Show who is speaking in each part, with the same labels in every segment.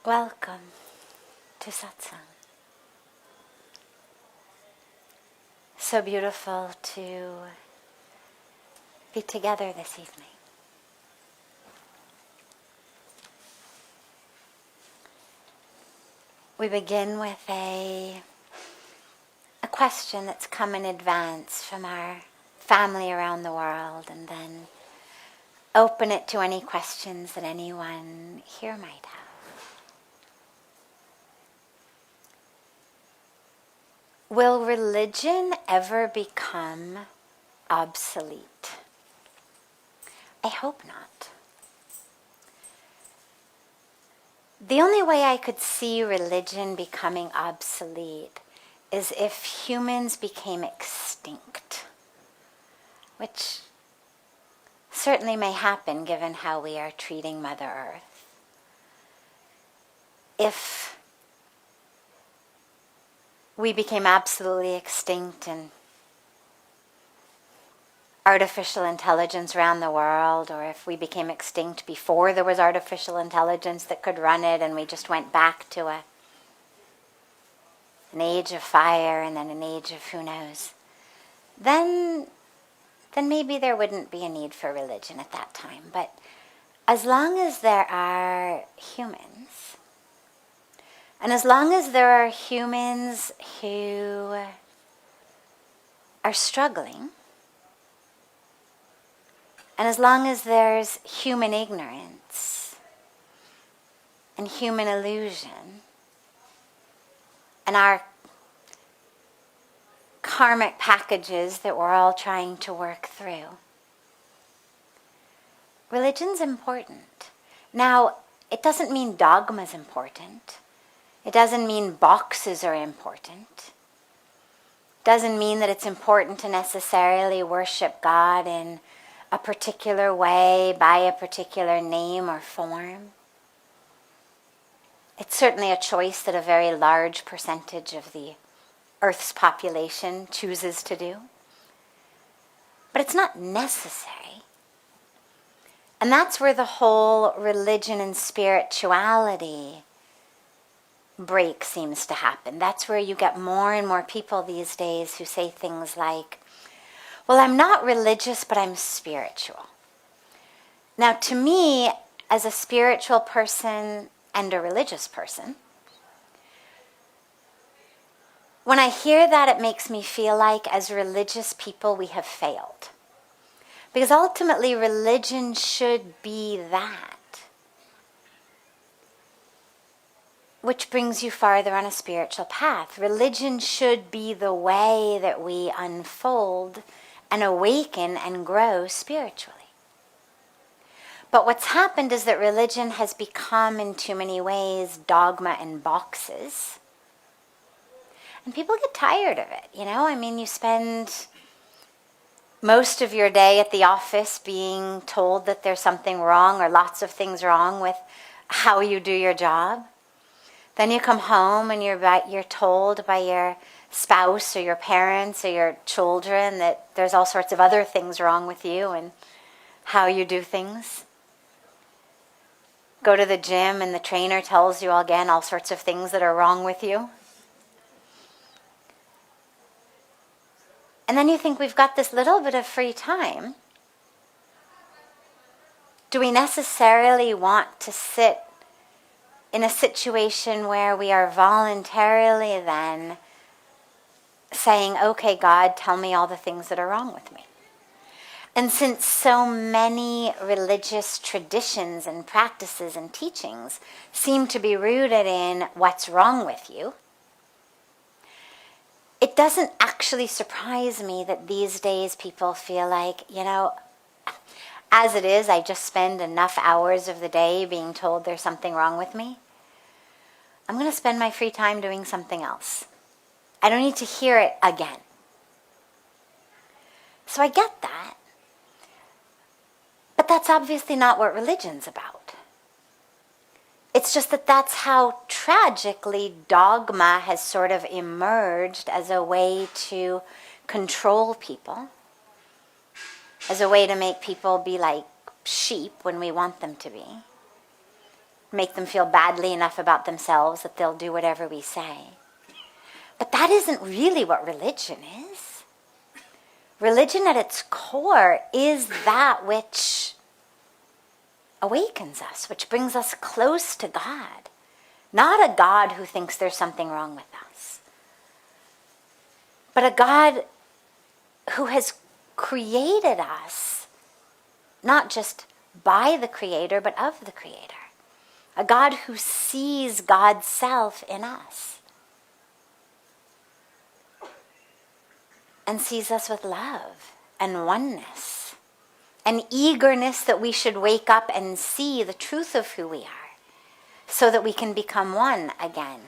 Speaker 1: Welcome to Satsang. So beautiful to be together this evening. We begin with a question that's come in advance from our family around the world, and then open it to any questions that anyone here might have. Will religion ever become obsolete? I hope not. The only way I could see religion becoming obsolete is if humans became extinct, which certainly may happen given how we are treating Mother Earth. If we became absolutely extinct and artificial intelligence ran the world, or if we became extinct before there was artificial intelligence that could run it and we just went back to an age of fire and then an age of who knows, then maybe there wouldn't be a need for religion at that time. But as long as there are humans, and as long as there are humans who are struggling, and as long as there's human ignorance and human illusion and our karmic packages that we're all trying to work through, religion's important. Now, it doesn't mean dogma's important. It doesn't mean boxes are important. It doesn't mean that it's important to necessarily worship God in a particular way, by a particular name or form. It's certainly a choice that a very large percentage of the Earth's population chooses to do. But it's not necessary. And that's where the whole religion and spirituality break seems to happen. That's where you get more and more people these days who say things like, well, I'm not religious, but I'm spiritual. Now, to me, as a spiritual person and a religious person, when I hear that, it makes me feel like as religious people we have failed. Because ultimately, religion should be that which brings you farther on a spiritual path. Religion should be the way that we unfold and awaken and grow spiritually. But what's happened is that religion has become, in too many ways, dogma and boxes. And people get tired of it, you spend most of your day at the office being told that there's something wrong or lots of things wrong with how you do your job. Then you come home and you're told by your spouse or your parents or your children that there's all sorts of other things wrong with you and how you do things. Go to the gym and the trainer tells you again all sorts of things that are wrong with you. And then you think, we've got this little bit of free time. Do we necessarily want to sit in a situation where we are voluntarily then saying, okay, God, tell me all the things that are wrong with me? And since so many religious traditions and practices and teachings seem to be rooted in what's wrong with you, it doesn't actually surprise me that these days people feel like, as it is, I just spend enough hours of the day being told there's something wrong with me. I'm going to spend my free time doing something else. I don't need to hear it again. So I get that. But that's obviously not what religion's about. It's just that that's how tragically dogma has sort of emerged as a way to control people, as a way to make people be like sheep when we want them to be. make them feel badly enough about themselves that they'll do whatever we say. But that isn't really what religion is. Religion at its core is that which awakens us, which brings us close to God. Not a God who thinks there's something wrong with us, but a God who has created us, not just by the Creator, but of the Creator. A God who sees God's self in us and sees us with love and oneness and eagerness that we should wake up and see the truth of who we are so that we can become one again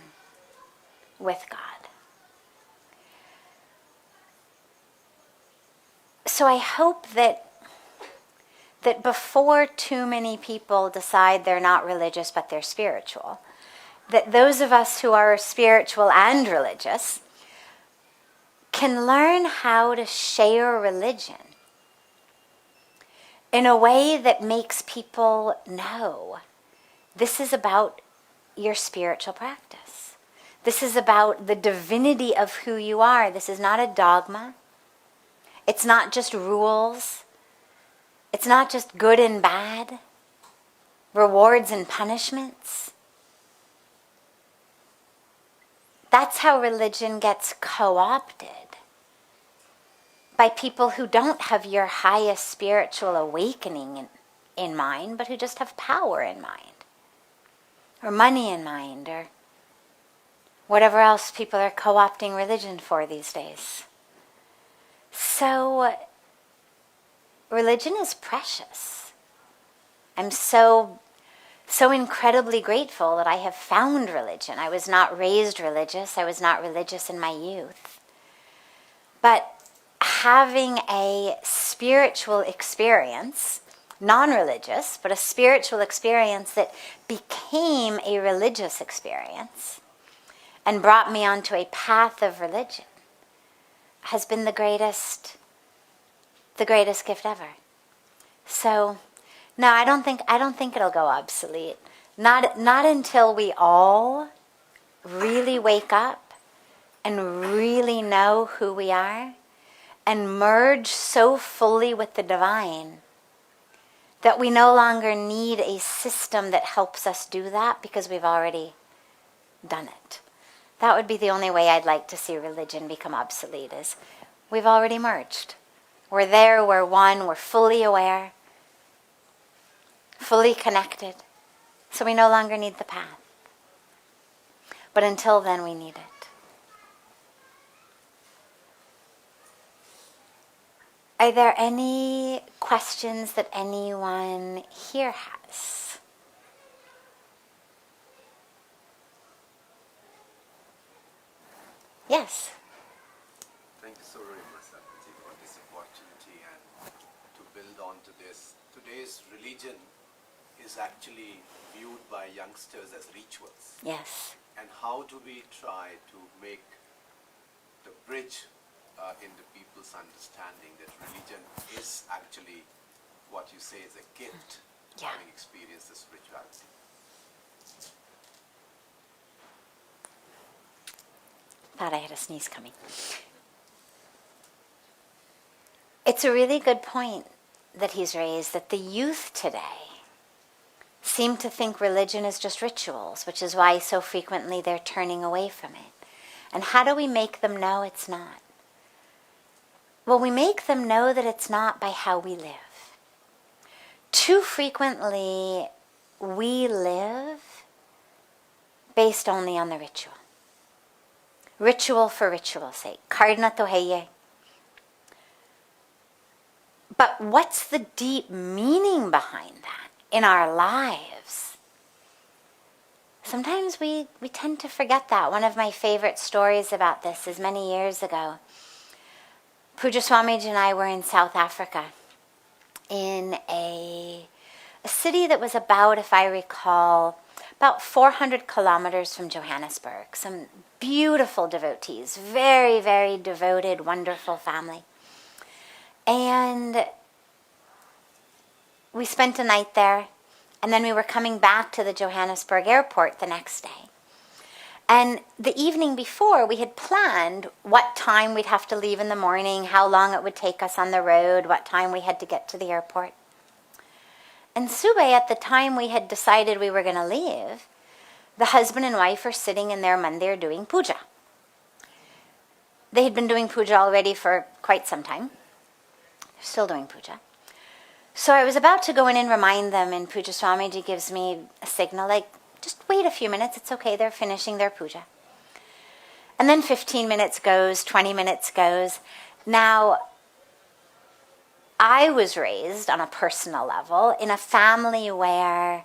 Speaker 1: with God. So I hope that before too many people decide they're not religious but they're spiritual, that those of us who are spiritual and religious can learn how to share religion in a way that makes people know this is about your spiritual practice. This is about the divinity of who you are. This is not a dogma. It's not just rules. It's not just good and bad, rewards and punishments. That's how religion gets co-opted by people who don't have your highest spiritual awakening in mind, but who just have power in mind, or money in mind, or whatever else people are co-opting religion for these days. So, religion is precious. I'm so incredibly grateful that I have found religion. I was not raised religious. I was not religious in my youth. But having a spiritual experience, non-religious, but a spiritual experience that became a religious experience and brought me onto a path of religion has been the greatest gift ever. So, no, I don't think it'll go obsolete. Not until we all really wake up and really know who we are and merge so fully with the divine that we no longer need a system that helps us do that because we've already done it. That would be the only way I'd like to see religion become obsolete, is we've already merged. We're there, we're one, we're fully aware, fully connected, so we no longer need the path. But until then, we need it. Are there any questions that anyone here has? Yes.
Speaker 2: Thank you so very much, Sadhviji, for this opportunity and to build on to this. Today's religion is actually viewed by youngsters as rituals.
Speaker 1: Yes.
Speaker 2: And how do we try to make the bridge in the people's understanding that religion is actually what you say is a gift, having experienced the spirituality?
Speaker 1: Thought I had a sneeze coming. It's a really good point that he's raised, that the youth today seem to think religion is just rituals, which is why so frequently they're turning away from it. And how do we make them know it's not? Well, we make them know that it's not by how we live. Too frequently, we live based only on the ritual. Ritual for ritual's sake. Karna to heye. But what's the deep meaning behind that in our lives? Sometimes we tend to forget that. One of my favorite stories about this is many years ago. Pujya Swamiji and I were in South Africa in a city that was about, if I recall, about 400 kilometers from Johannesburg. Some beautiful devotees, very, very devoted, wonderful family. And we spent a night there, And then we were coming back to the Johannesburg airport the next day. And the evening before, we had planned what time we'd have to leave in the morning, how long it would take us on the road, what time we had to get to the airport. And Sube, at the time we had decided we were going to leave, the husband and wife are sitting in their mandir doing puja. They had been doing puja already for quite some time. They're still doing puja. So I was about to go in and remind them, and Puja Swamiji gives me a signal, like, just wait a few minutes, it's okay, they're finishing their puja. And then 15 minutes goes, 20 minutes goes. Now, I was raised on a personal level in a family where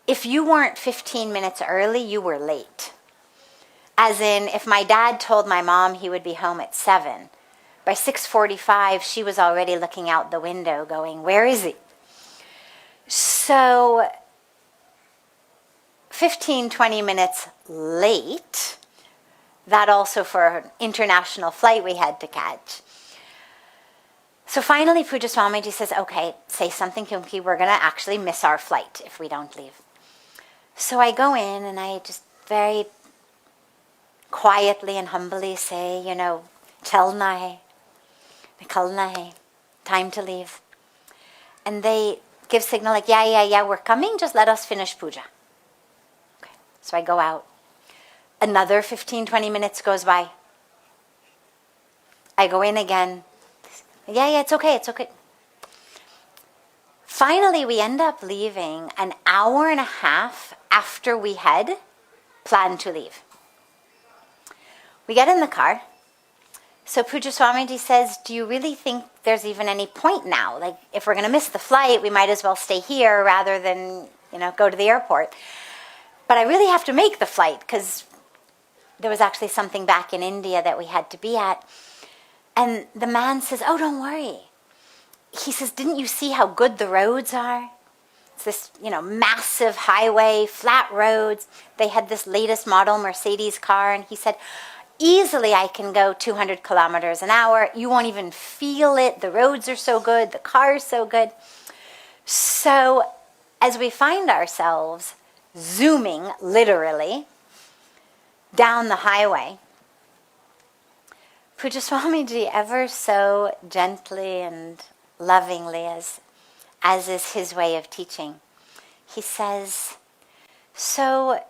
Speaker 1: if you weren't 15 minutes early, you were late. As in, if my dad told my mom he would be home at 7, by 6:45, she was already looking out the window going, where is he? So 15, 20 minutes late, that also for an international flight we had to catch. So finally Puja Swamiji says, okay, say something, Kyunki, we're going to actually miss our flight if we don't leave. So I go in and I just very quietly and humbly say, chalna hai, nikalna hai, time to leave. And they give signal like, yeah, we're coming, just let us finish puja. Okay, so I go out. Another 15, 20 minutes goes by. I go in again. Yeah, it's okay. Finally, we end up leaving an hour and a half after we had planned to leave. We get in the car. So Puja Swamiji says, do you really think there's even any point now? Like, if we're going to miss the flight, we might as well stay here rather than, go to the airport. But I really have to make the flight because there was actually something back in India that we had to be at. And the man says, oh, don't worry. He says, didn't you see how good the roads are? It's this, massive highway, flat roads. They had this latest model Mercedes car. And he said, easily I can go 200 kilometers an hour. You won't even feel it. The roads are so good. The car is so good. So as we find ourselves zooming, literally, down the highway, Puja Swamiji, ever so gently and lovingly, as is his way of teaching, he says, so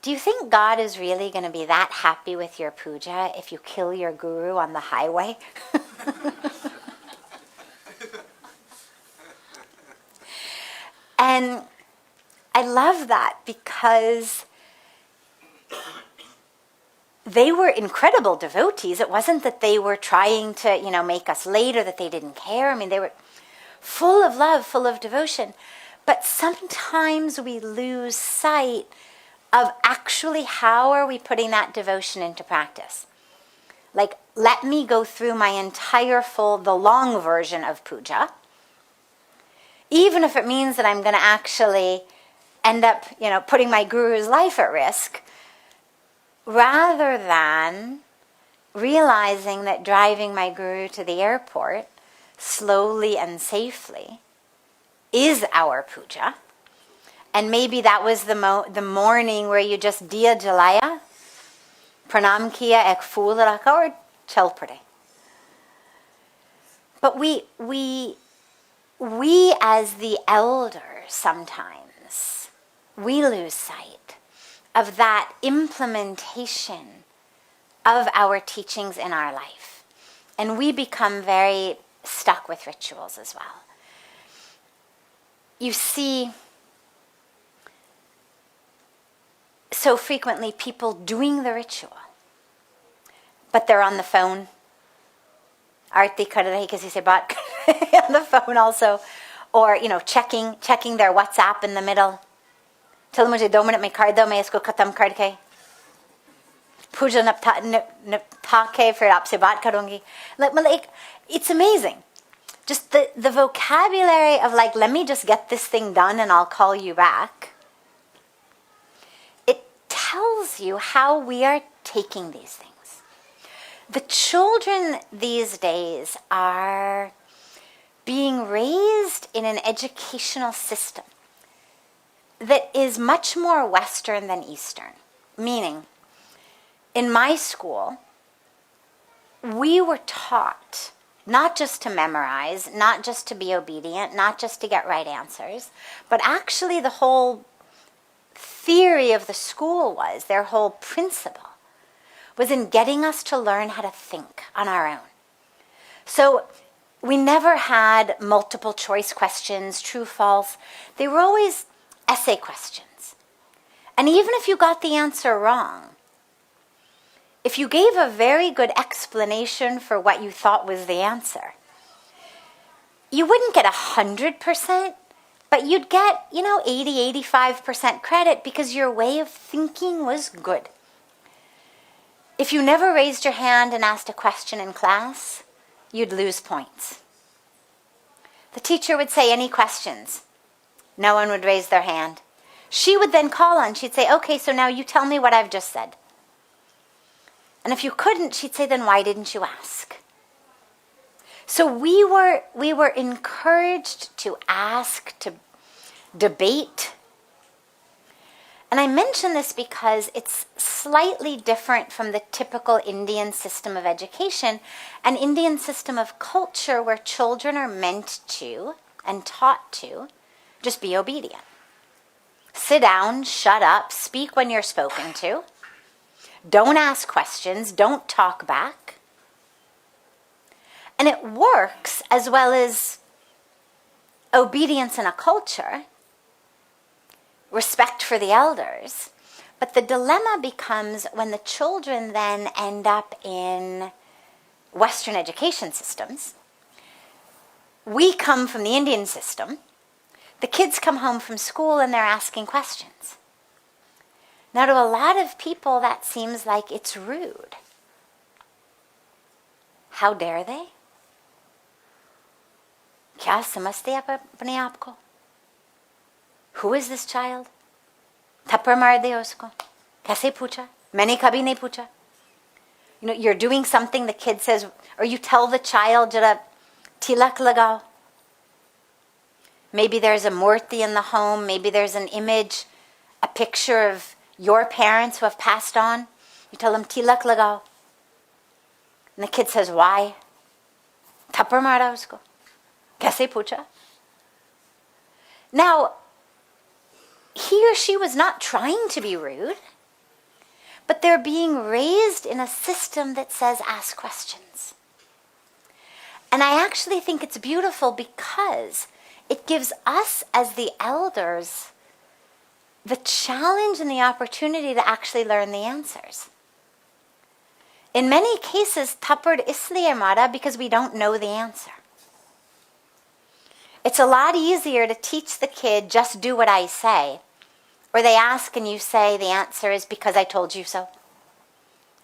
Speaker 1: do you think God is really going to be that happy with your puja if you kill your guru on the highway? And I love that because they were incredible devotees. It wasn't that they were trying to, make us late or that they didn't care. I mean, they were full of love, full of devotion. But sometimes we lose sight of actually how are we putting that devotion into practice. Like, let me go through my entire the long version of puja, even if it means that I'm going to actually end up, putting my guru's life at risk, rather than realizing that driving my guru to the airport slowly and safely is our puja. And maybe that was the morning where you just diya jalaya, pranam kiya, ek phool rakha, or chal pade. But we as the elders sometimes, we lose sight of that implementation of our teachings in our life. And we become very stuck with rituals as well. You see so frequently people doing the ritual, but they're on the phone. Aarti kar rahi kisi se baat on the phone also. Or, checking their WhatsApp in the middle. Chalo mujhe 2 minute mein kar do, main isko khatam karke. Puja nipta ke fir aapse baat karungi. Like, it's amazing. Just the vocabulary of let me just get this thing done and I'll call you back. It tells you how we are taking these things. The children these days are being raised in an educational system that is much more Western than Eastern. Meaning, in my school, we were taught not just to memorize, not just to be obedient, not just to get right answers, but actually the whole theory of the school was, their whole principle, was in getting us to learn how to think on our own. So we never had multiple choice questions, true, false. They were always essay questions. And even if you got the answer wrong, if you gave a very good explanation for what you thought was the answer, you wouldn't get 100%, but you'd get, 80, 85% credit because your way of thinking was good. If you never raised your hand and asked a question in class, you'd lose points. The teacher would say, any questions? No one would raise their hand. She would then call on, she'd say, okay, so now you tell me what I've just said. And if you couldn't, she'd say, then why didn't you ask? So we were encouraged to ask, to debate. And I mention this because it's slightly different from the typical Indian system of education, an Indian system of culture where children are meant to and taught to just be obedient. Sit down, shut up, speak when you're spoken to. Don't ask questions, don't talk back. And it works as well as obedience in a culture, respect for the elders. But the dilemma becomes when the children then end up in Western education systems. We come from the Indian system. The kids come home from school and they're asking questions. Now, to a lot of people, that seems like it's rude. How dare they? क्या समझते आप अपने आप को? Who is this child? थप्पड़ मार दिया उसको. कैसे पूछा? मैंने कभी नहीं पूछा. You're doing something, the kid says, or you tell the child, jara tilak lagao. Maybe there's a murti in the home, maybe there's an image, a picture of your parents who have passed on. You tell them, tilak lagao. And the kid says, why? Thappar mara usko. Kaise pucha? Now, he or she was not trying to be rude, but they're being raised in a system that says ask questions. And I actually think it's beautiful because it gives us as the elders the challenge and the opportunity to actually learn the answers. In many cases, thappad isliye mara because we don't know the answer. It's a lot easier to teach the kid, just do what I say. Or they ask and you say the answer is because I told you so.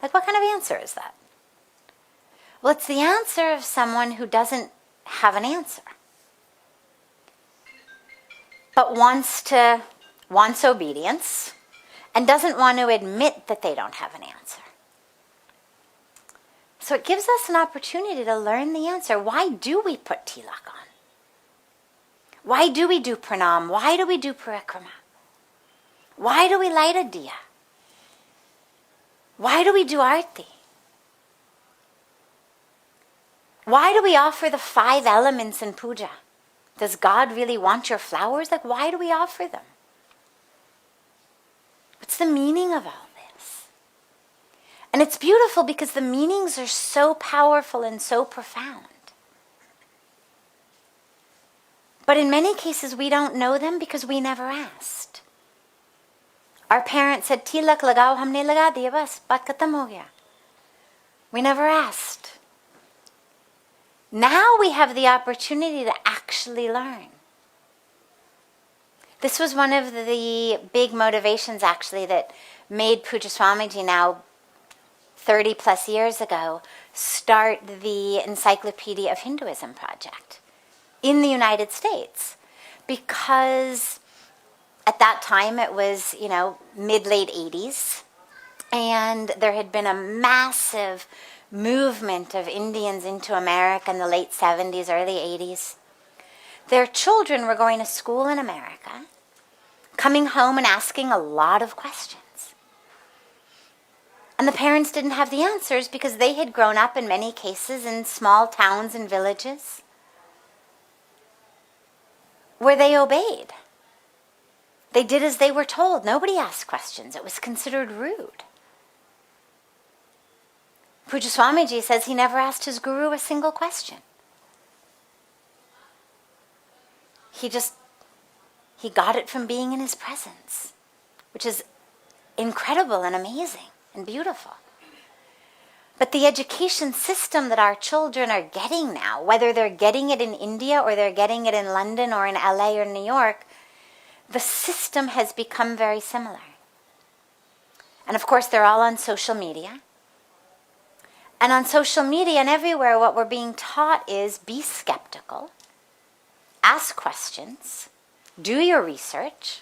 Speaker 1: Like, what kind of answer is that? Well, it's the answer of someone who doesn't have an answer, but wants obedience and doesn't want to admit that they don't have an answer. So it gives us an opportunity to learn the answer. Why do we put tilak on? Why do we do pranam? Why do we do parikrama? Why do we light a diya? Why do we do arti? Why do we offer the 5 elements in puja? Does God really want your flowers? Like, why do we offer them? What's the meaning of all this? And it's beautiful because the meanings are so powerful and so profound. But in many cases, we don't know them because we never asked. Our parents said, tilak lagao, humne laga diya, bas, baat khatam ho gaya. We never asked. Now we have the opportunity to actually learn. This was one of the big motivations, actually, that made Puja Swamiji now 30 plus years ago start the Encyclopedia of Hinduism project in the United States. Because at that time it was, mid-late 80s, and there had been a massive movement of Indians into America in the late 70s, early 80s. Their children were going to school in America, coming home and asking a lot of questions. And the parents didn't have the answers because they had grown up in many cases in small towns and villages where they obeyed. They did as they were told. Nobody asked questions. It was considered rude. Puja Swamiji says he never asked his guru a single question. He got it from being in his presence, which is incredible and amazing and beautiful. But the education system that our children are getting now, whether they're getting it in India or they're getting it in London or in LA or New York, the system has become very similar. And of course, they're all on social media. And on social media and everywhere, what we're being taught is be skeptical, ask questions, do your research.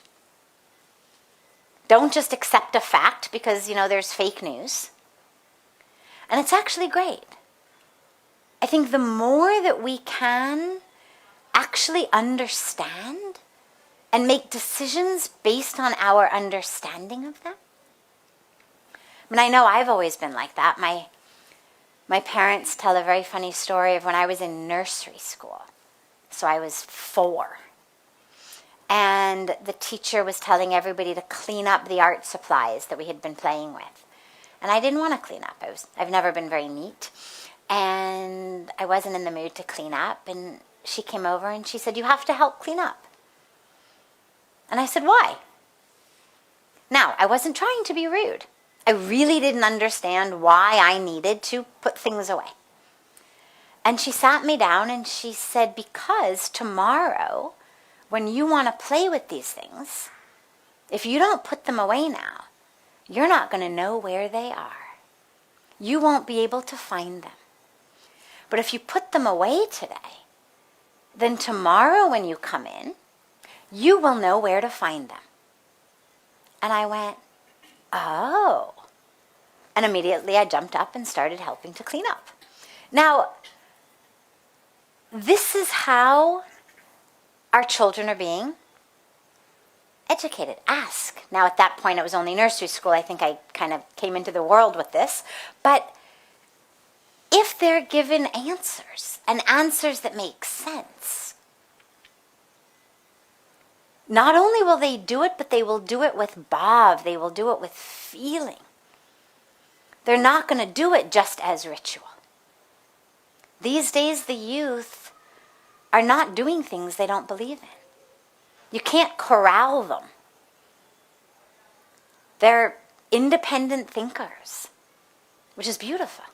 Speaker 1: Don't just accept a fact because, there's fake news. And it's actually great. I think the more that we can actually understand and make decisions based on our understanding of them. I know I've always been like that. My parents tell a very funny story of when I was in nursery school. So I was 4. And the teacher was telling everybody to clean up the art supplies that we had been playing with. And I didn't want to clean up. I've never been very neat. And I wasn't in the mood to clean up. And she came over and she said, "You have to help clean up." And I said, "Why?" Now, I wasn't trying to be rude. I really didn't understand why I needed to put things away. And she sat me down and she said, "Because tomorrow, when you want to play with these things, if you don't put them away now, you're not going to know where they are. You won't be able to find them. But if you put them away today, then tomorrow when you come in, you will know where to find them." And I went, "Oh." And immediately I jumped up and started helping to clean up. Now, this is how our children are being educated. Ask. Now, at that point, it was only nursery school. I think I kind of came into the world with this. But if they're given answers, and answers that make sense, not only will they do it, but they will do it with bhav. They will do it with feeling. They're not going to do it just as ritual. These days, the youth are not doing things they don't believe in. You can't corral them. They're independent thinkers, which is beautiful.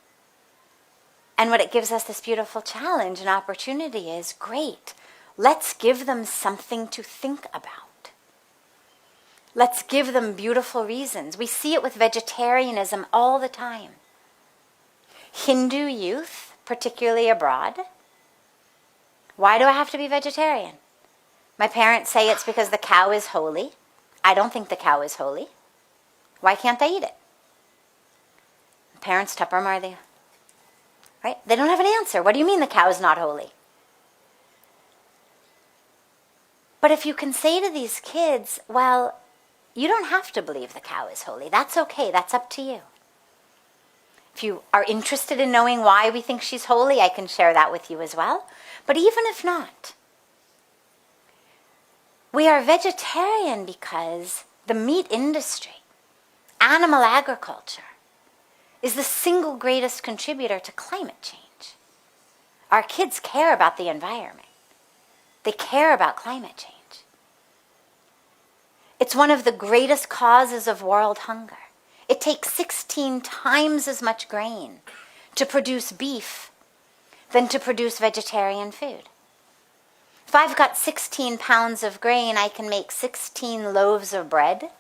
Speaker 1: And what it gives us this beautiful challenge and opportunity is, great, let's give them something to think about. Let's give them beautiful reasons. We see it with vegetarianism all the time. Hindu youth, particularly abroad, why do I have to be vegetarian? My parents say it's because the cow is holy. I don't think the cow is holy. Why can't I eat it? Parents, Tupper, are they? Right? They don't have an answer. What do you mean the cow is not holy? But if you can say to these kids, well, you don't have to believe the cow is holy. That's okay. That's up to you. If you are interested in knowing why we think she's holy, I can share that with you as well. But even if not, we are vegetarian because the meat industry, animal agriculture, is the single greatest contributor to climate change. Our kids care about the environment. They care about climate change. It's one of the greatest causes of world hunger. It takes 16 times as much grain to produce beef than to produce vegetarian food. If I've got 16 pounds of grain, I can make 16 loaves of bread,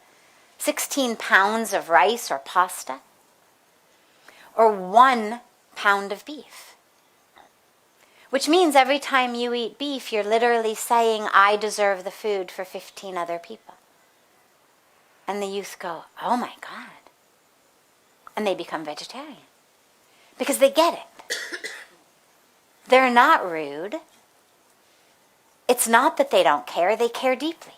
Speaker 1: 16 pounds of rice or pasta, or 1 pound of beef. Which means every time you eat beef, you're literally saying, I deserve the food for 15 other people. And the youth go, oh my God. And they become vegetarian. Because they get it. They're not rude. It's not that they don't care, they care deeply.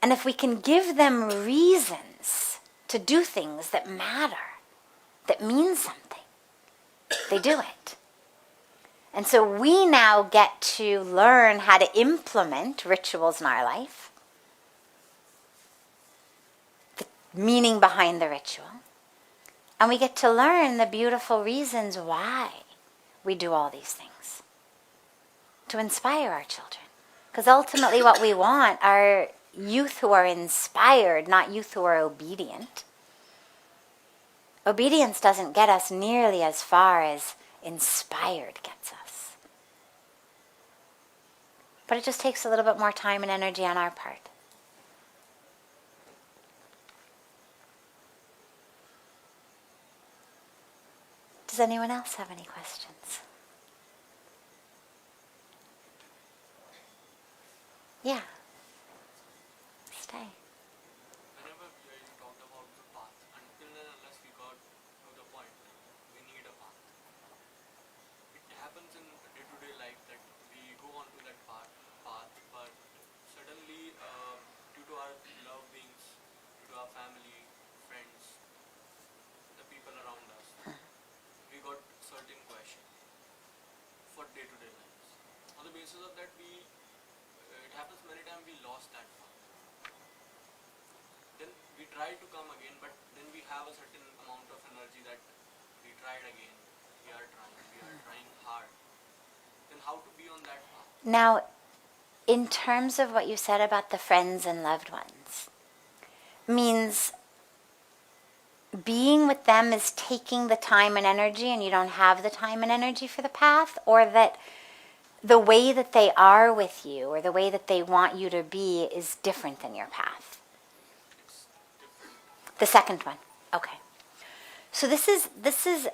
Speaker 1: And if we can give them reasons to do things that matter, that mean something, they do it. And so we now get to learn how to implement rituals in our life, the meaning behind the ritual, and we get to learn the beautiful reasons why we do all these things, to inspire our children. Because ultimately what we want are youth who are inspired, not youth who are obedient. Obedience doesn't get us nearly as far as inspired gets us. But it just takes a little bit more time and energy on our part. Does anyone else have any questions? Yeah. Stay.
Speaker 3: Whenever you talked about the path, until and unless we got to the point, we need a path. It happens in day-to-day life that we go on to that path, but suddenly, due to our loved beings, due to our family, friends, the people around us, we got certain questions for day-to-day lives. On the basis of that, it happens many times we lost that path. Then we try to come again, but then we have a certain amount of energy that we tried again, we are trying hard. Then how to be on that path?
Speaker 1: Now, in terms of what you said about the friends and loved ones, means being with them is taking the time and energy and you don't have the time and energy for the path, or that the way that they are with you or the way that they want you to be is different than your path?
Speaker 3: It's different.
Speaker 1: The second one. Okay. So this is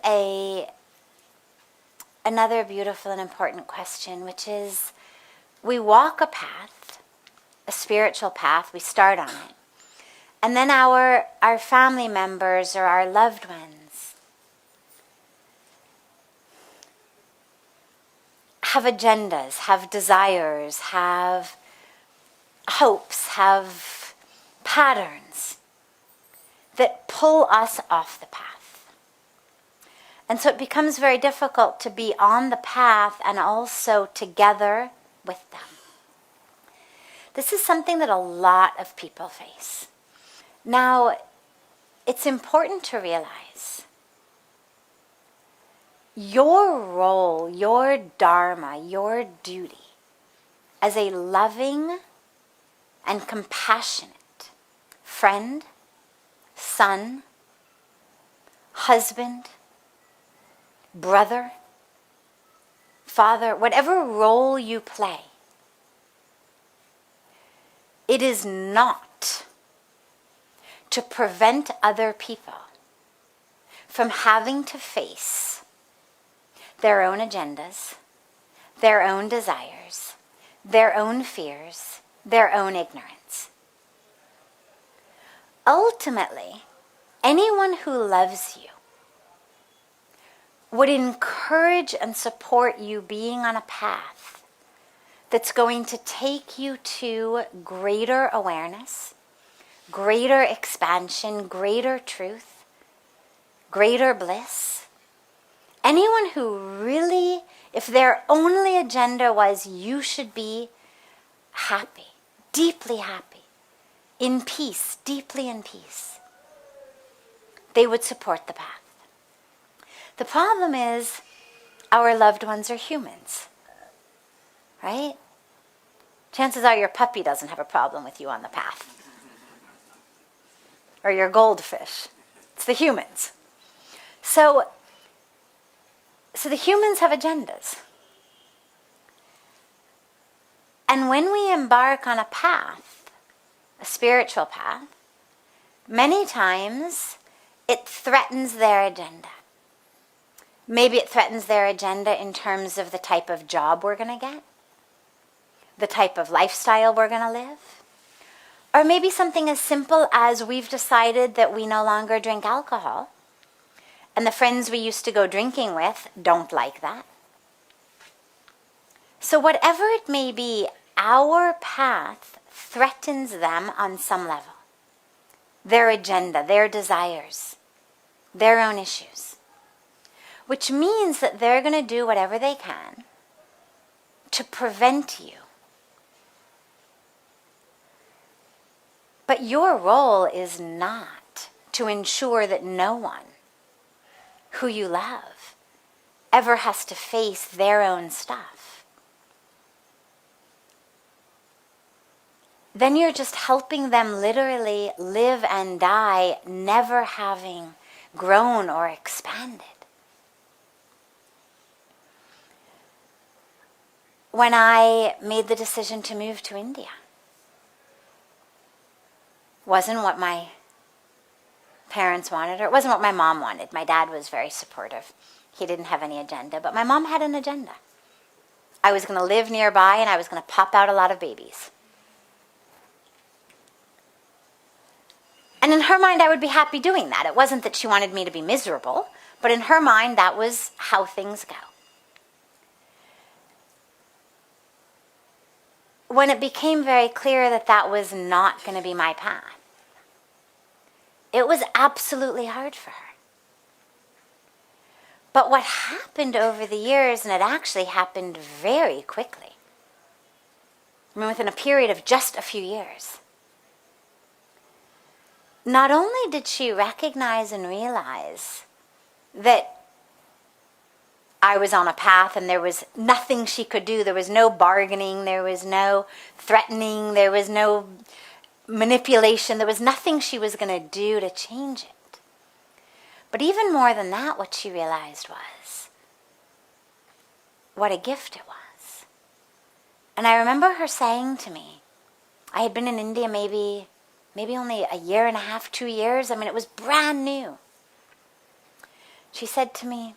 Speaker 1: another beautiful and important question, which is, we walk a path, a spiritual path, we start on it. And then our family members or our loved ones have agendas, have desires, have hopes, have patterns that pull us off the path. And so it becomes very difficult to be on the path and also together with them. This is something that a lot of people face. Now, it's important to realize your role, your dharma, your duty as a loving and compassionate friend, son, husband, brother, father, whatever role you play, it is not to prevent other people from having to face their own agendas, their own desires, their own fears, their own ignorance. Ultimately, anyone who loves you would encourage and support you being on a path that's going to take you to greater awareness, greater expansion, greater truth, greater bliss. Anyone who really, if their only agenda was you should be happy, deeply happy, in peace, deeply in peace, they would support the path. The problem is our loved ones are humans, right? Chances are your puppy doesn't have a problem with you on the path. Or your goldfish. It's the humans. So the humans have agendas. And when we embark on a path, a spiritual path, many times it threatens their agenda. Maybe it threatens their agenda in terms of the type of job we're going to get, the type of lifestyle we're going to live, or maybe something as simple as we've decided that we no longer drink alcohol, and the friends we used to go drinking with don't like that. So whatever it may be, our path threatens them on some level. Their agenda, their desires, their own issues. Which means that they're going to do whatever they can to prevent you. But your role is not to ensure that no one who you love ever has to face their own stuff. Then you're just helping them literally live and die, never having grown or expanded. When I made the decision to move to India, wasn't what my parents wanted, or it wasn't what my mom wanted. My dad was very supportive. He didn't have any agenda, but my mom had an agenda. I was going to live nearby and I was going to pop out a lot of babies. And in her mind, I would be happy doing that. It wasn't that she wanted me to be miserable, but in her mind, that was how things go. When it became very clear that that was not going to be my path, it was absolutely hard for her. But what happened over the years, and it actually happened very quickly, I mean within a period of just a few years, not only did she recognize and realize that I was on a path and there was nothing she could do, there was no bargaining, there was no threatening, there was no manipulation, there was nothing she was going to do to change it. But even more than that, what she realized was what a gift it was. And I remember her saying to me, I had been in India maybe only a year and a half, 2 years. I mean, it was brand new. She said to me,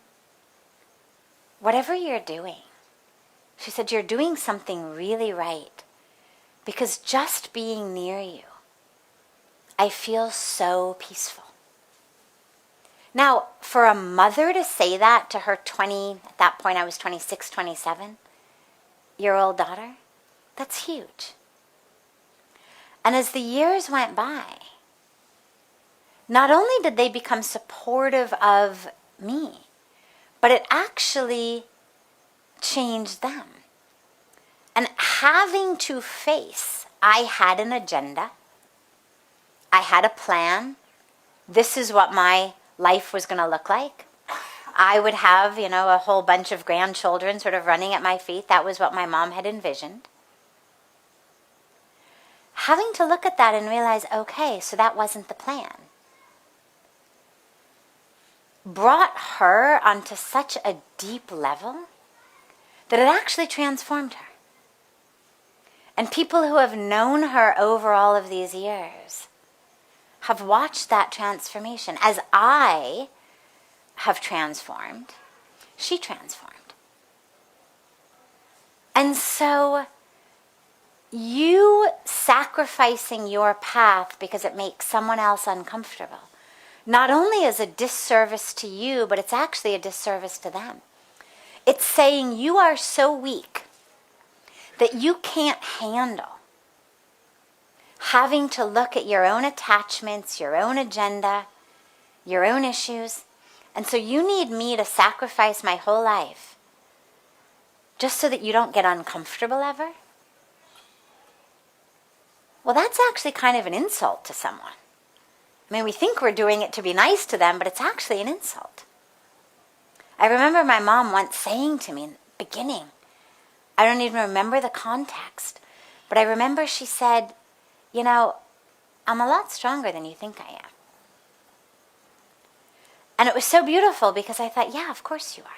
Speaker 1: whatever you're doing, she said, you're doing something really right. Because just being near you, I feel so peaceful. Now, for a mother to say that to her at that point I was 26, 27-year-old daughter, that's huge. And as the years went by, not only did they become supportive of me, but it actually changed them. And having to face, I had an agenda, I had a plan, this is what my life was going to look like. I would have, a whole bunch of grandchildren sort of running at my feet. That was what my mom had envisioned. Having to look at that and realize, okay, so that wasn't the plan, brought her onto such a deep level that it actually transformed her. And people who have known her over all of these years have watched that transformation. As I have transformed, she transformed. And so you sacrificing your path because it makes someone else uncomfortable, not only is a disservice to you, but it's actually a disservice to them. It's saying you are so weak that you can't handle having to look at your own attachments, your own agenda, your own issues. And so you need me to sacrifice my whole life just so that you don't get uncomfortable ever? Well, that's actually kind of an insult to someone. I mean, we think we're doing it to be nice to them, but it's actually an insult. I remember my mom once saying to me in the beginning, I don't even remember the context, but I remember she said, I'm a lot stronger than you think I am. And it was so beautiful because I thought, yeah, of course you are.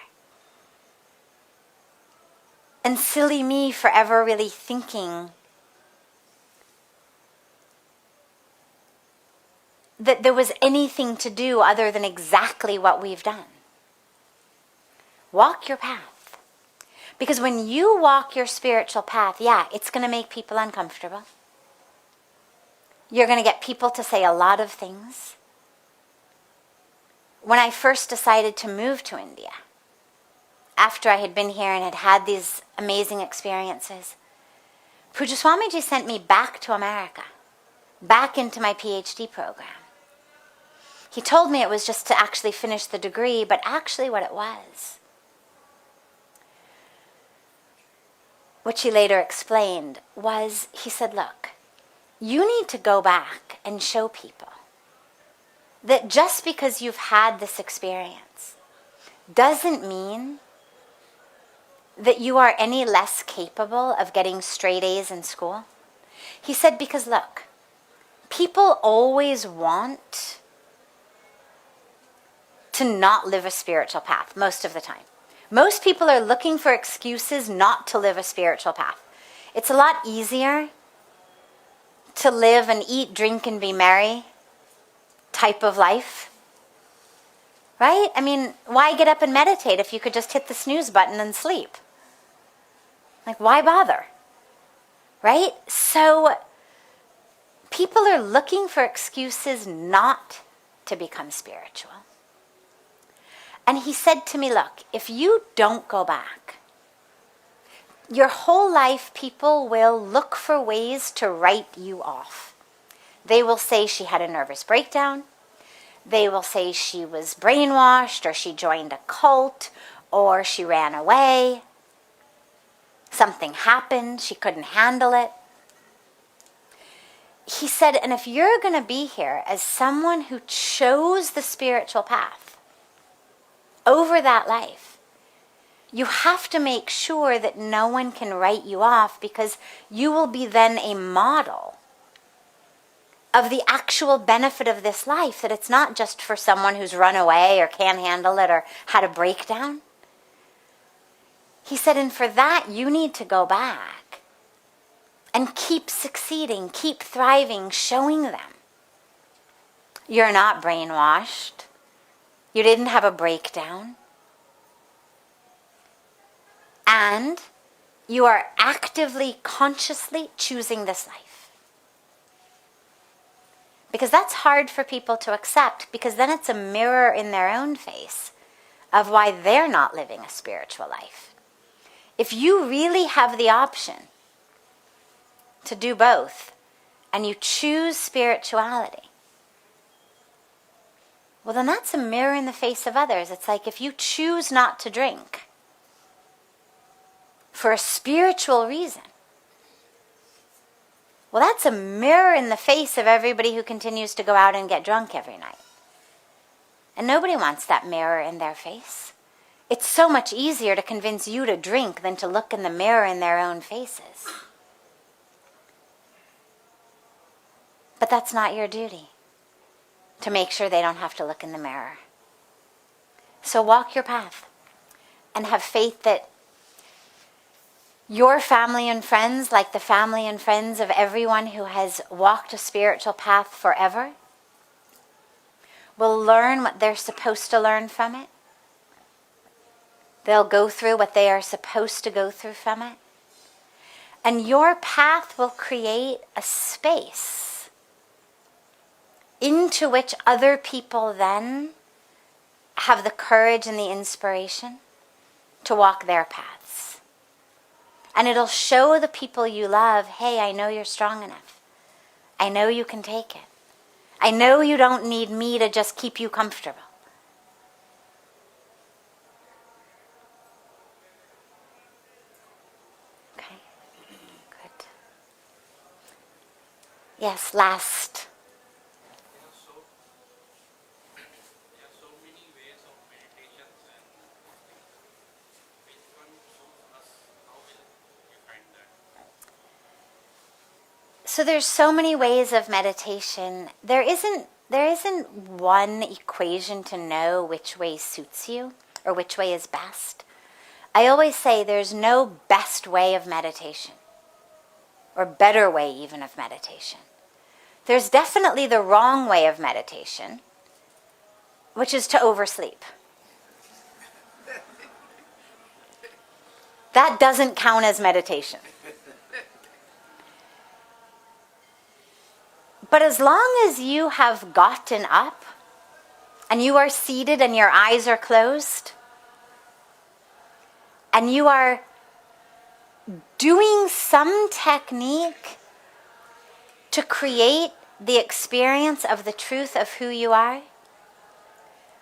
Speaker 1: And silly me for ever really thinking that there was anything to do other than exactly what we've done. Walk your path. Because when you walk your spiritual path, yeah, it's going to make people uncomfortable. You're going to get people to say a lot of things. When I first decided to move to India, after I had been here and had had these amazing experiences, Puja Swamiji sent me back to America, back into my PhD program. He told me it was just to actually finish the degree, but actually what it was, which he later explained, was he said, look, you need to go back and show people that just because you've had this experience doesn't mean that you are any less capable of getting straight A's in school. He said, because look, people always want to not live a spiritual path most of the time. Most people are looking for excuses not to live a spiritual path. It's a lot easier to live an eat, drink, and be merry type of life. Right? I mean, why get up and meditate if you could just hit the snooze button and sleep? Like, why bother? Right? So, people are looking for excuses not to become spiritual. And he said to me, look, if you don't go back, your whole life people will look for ways to write you off. They will say she had a nervous breakdown. They will say she was brainwashed, or she joined a cult, or she ran away. Something happened, she couldn't handle it. He said, and if you're going to be here as someone who chose the spiritual path over that life, you have to make sure that no one can write you off, because you will be then a model of the actual benefit of this life, that it's not just for someone who's run away or can't handle it or had a breakdown. He said, and for that you need to go back and keep succeeding, keep thriving, showing them you're not brainwashed. You didn't have a breakdown. And you are actively, consciously choosing this life. Because that's hard for people to accept, because then it's a mirror in their own face of why they're not living a spiritual life. If you really have the option to do both, and you choose spirituality, well, then that's a mirror in the face of others. It's like if you choose not to drink for a spiritual reason, well, that's a mirror in the face of everybody who continues to go out and get drunk every night. And nobody wants that mirror in their face. It's so much easier to convince you to drink than to look in the mirror in their own faces. But that's not your duty, to make sure they don't have to look in the mirror. So walk your path and have faith that your family and friends, like the family and friends of everyone who has walked a spiritual path forever, will learn what they're supposed to learn from it. They'll go through what they are supposed to go through from it. And your path will create a space into which other people then have the courage and the inspiration to walk their paths. And it'll show the people you love, hey, I know you're strong enough. I know you can take it. I know you don't need me to just keep you comfortable. Okay, good. Yes, last.
Speaker 3: There are so many ways of meditations, and which one suits us? How will you find that?
Speaker 1: So there's so many ways of meditation. There isn't one equation to know which way suits you or which way is best. I always say there's no best way of meditation or better way even of meditation. There's definitely the wrong way of meditation, which is to oversleep. That doesn't count as meditation. But as long as you have gotten up and you are seated and your eyes are closed and you are doing some technique to create the experience of the truth of who you are,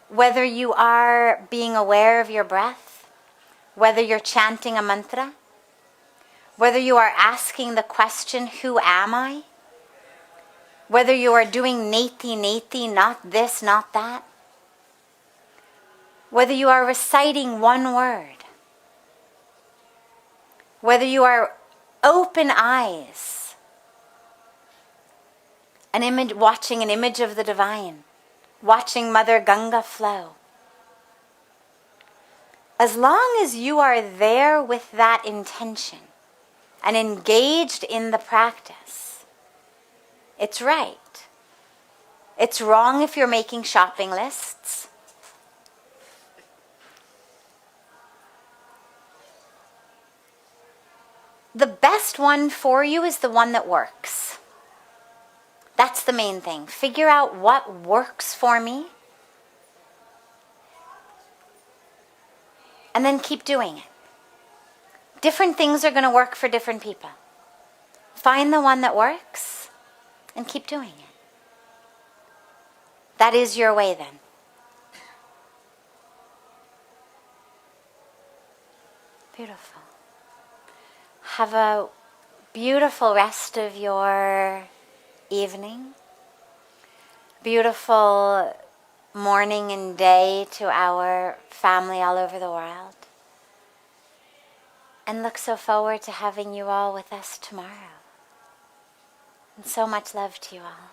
Speaker 1: whether you are being aware of your breath, whether you're chanting a mantra, whether you are asking the question, who am I? Whether you are doing neti neti, not this, not that. Whether you are reciting one word. Whether you are open eyes, watching an image of the divine, watching Mother Ganga flow. As long as you are there with that intention and engaged in the practice, it's right. It's wrong if you're making shopping lists. The best one for you is the one that works. That's the main thing. Figure out what works for me, and then keep doing it. Different things are going to work for different people. Find the one that works and keep doing it. That is your way then. Beautiful. Have a beautiful rest of your evening. Beautiful morning and day to our family all over the world. And look so forward to having you all with us tomorrow. And so much love to you all.